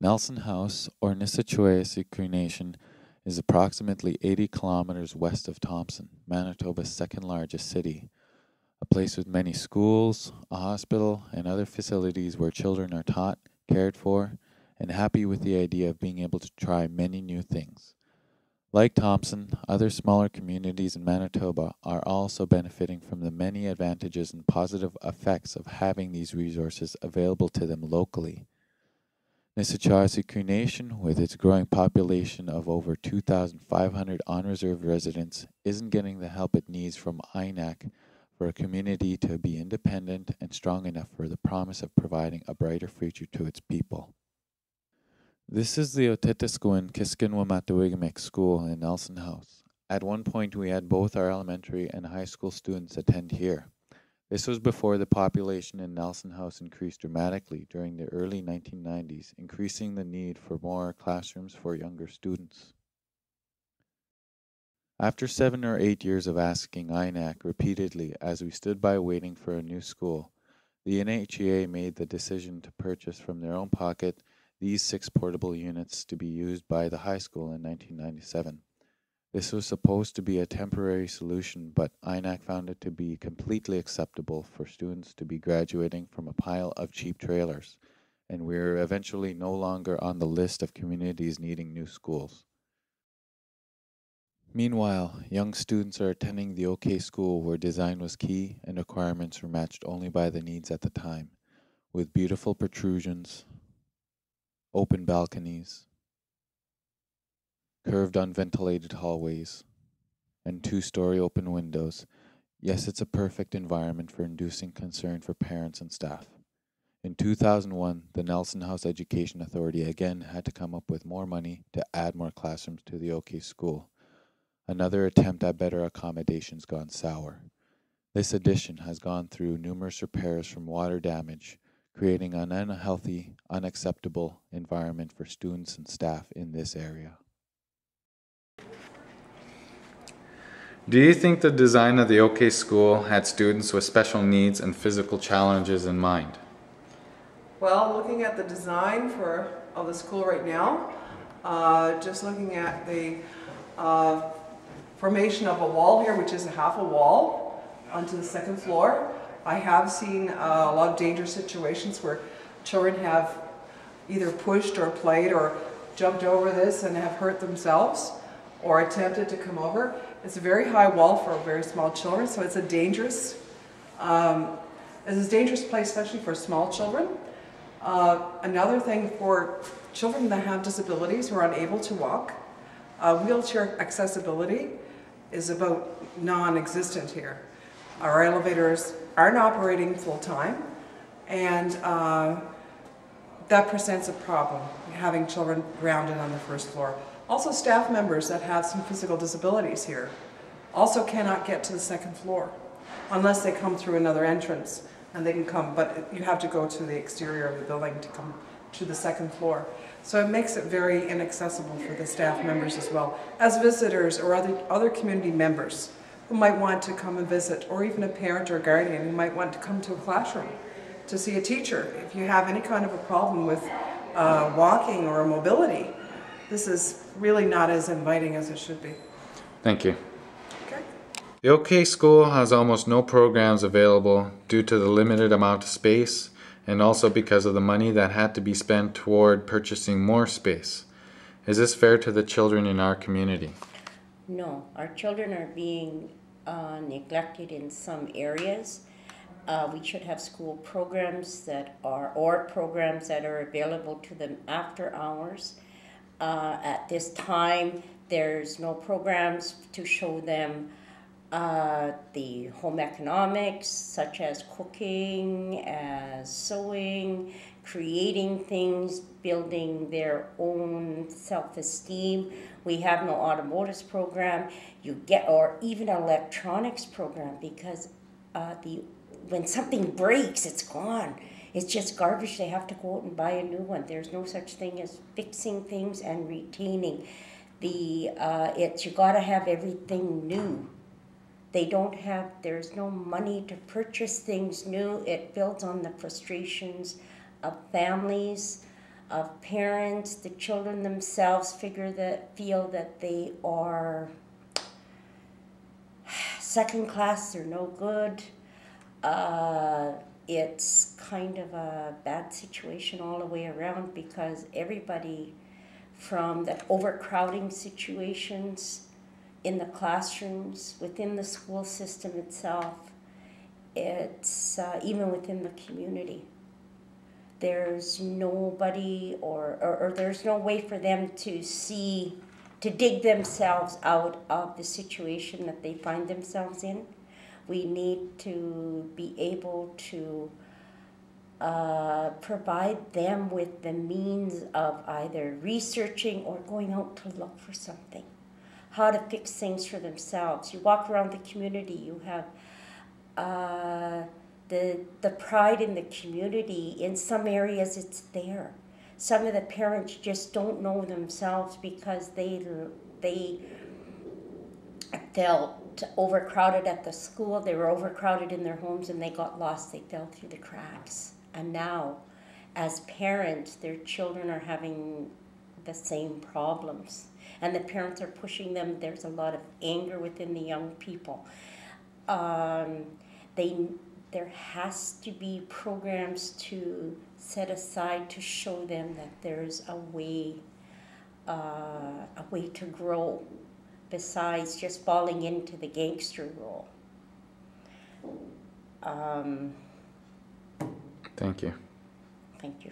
Nelson House, or Nissachusetts Cree Nation, is approximately 80 kilometers west of Thompson, Manitoba's second largest city, a place with many schools, a hospital, and other facilities where children are taught, cared for, and happy with the idea of being able to try many new things. Like Thompson, other smaller communities in Manitoba are also benefiting from the many advantages and positive effects of having these resources available to them locally. Nissachusetts Cree Nation, with its growing population of over 2,500 on-reserve residents, isn't getting the help it needs from INAC for a community to be independent and strong enough for the promise of providing a brighter future to its people. This is the Otetaskawin Kiskinwamatawigamic School in Nelson House. At one point, we had both our elementary and high school students attend here. This was before the population in Nelson House increased dramatically during the early 1990s, increasing the need for more classrooms for younger students. After 7 or 8 years of asking INAC repeatedly as we stood by waiting for a new school, the NHEA made the decision to purchase from their own pocket these 6 portable units to be used by the high school in 1997. This was supposed to be a temporary solution, but INAC found it to be completely acceptable for students to be graduating from a pile of cheap trailers, and we were eventually no longer on the list of communities needing new schools. Meanwhile, young students are attending the OK School where design was key and requirements were matched only by the needs at the time, with beautiful protrusions, open balconies, curved unventilated hallways, and 2-story open windows. Yes, it's a perfect environment for inducing concern for parents and staff. In 2001, the Nelson House Education Authority again had to come up with more money to add more classrooms to the OK School. Another attempt at better accommodations gone sour. This addition has gone through numerous repairs from water damage, creating an unhealthy, unacceptable environment for students and staff in this area. Do you think the design of the OK School had students with special needs and physical challenges in mind? Well, looking at the design of the school right now, just looking at the formation of a wall here, which is half a wall onto the second floor, I have seen a lot of dangerous situations where children have either pushed or played or jumped over this and have hurt themselves or attempted to come over. It's a very high wall for very small children, so it's a dangerous place, especially for small children. Another thing for children that have disabilities who are unable to walk, wheelchair accessibility is about non-existent here. Our elevators aren't operating full-time, and that presents a problem, having children grounded on the first floor. Also, staff members that have some physical disabilities here also cannot get to the second floor unless they come through another entrance, and they can come, but you have to go to the exterior of the building to come to the second floor. So it makes it very inaccessible for the staff members as well, as visitors or other community members who might want to come and visit, or even a parent or guardian who might want to come to a classroom to see a teacher. If you have any kind of a problem with walking or mobility, this is really not as inviting as it should be. Thank you. Okay. The OK School has almost no programs available due to the limited amount of space and also because of the money that had to be spent toward purchasing more space. Is this fair to the children in our community? No, our children are being neglected in some areas. We should have school programs or programs that are available to them after hours. At this time, there's no programs to show them the home economics, such as cooking, as sewing, creating things, building their own self-esteem. We have no automotives program, or even an electronics program, because when something breaks, it's gone. It's just garbage. They have to go out and buy a new one. There's no such thing as fixing things and retaining. You gotta have everything new. There's no money to purchase things new. It builds on the frustrations of families. of parents. The children themselves feel that they are second class, they're no good. It's kind of a bad situation all the way around, because everybody, from the overcrowding situations in the classrooms, within the school system itself, it's even within the community. There's nobody or there's no way for them to dig themselves out of the situation that they find themselves in. We need to be able to provide them with the means of either researching or going out to look for something, how to fix things for themselves. You walk around the community, you have the pride in the community. In some areas it's there. Some of the parents just don't know themselves because they felt overcrowded at the school, they were overcrowded in their homes, and they got lost, they fell through the cracks. And now, as parents, their children are having the same problems. And the parents are pushing them. There's a lot of anger within the young people. There has to be programs to set aside to show them that there's a way to grow besides just falling into the gangster role. Thank you. Thank you.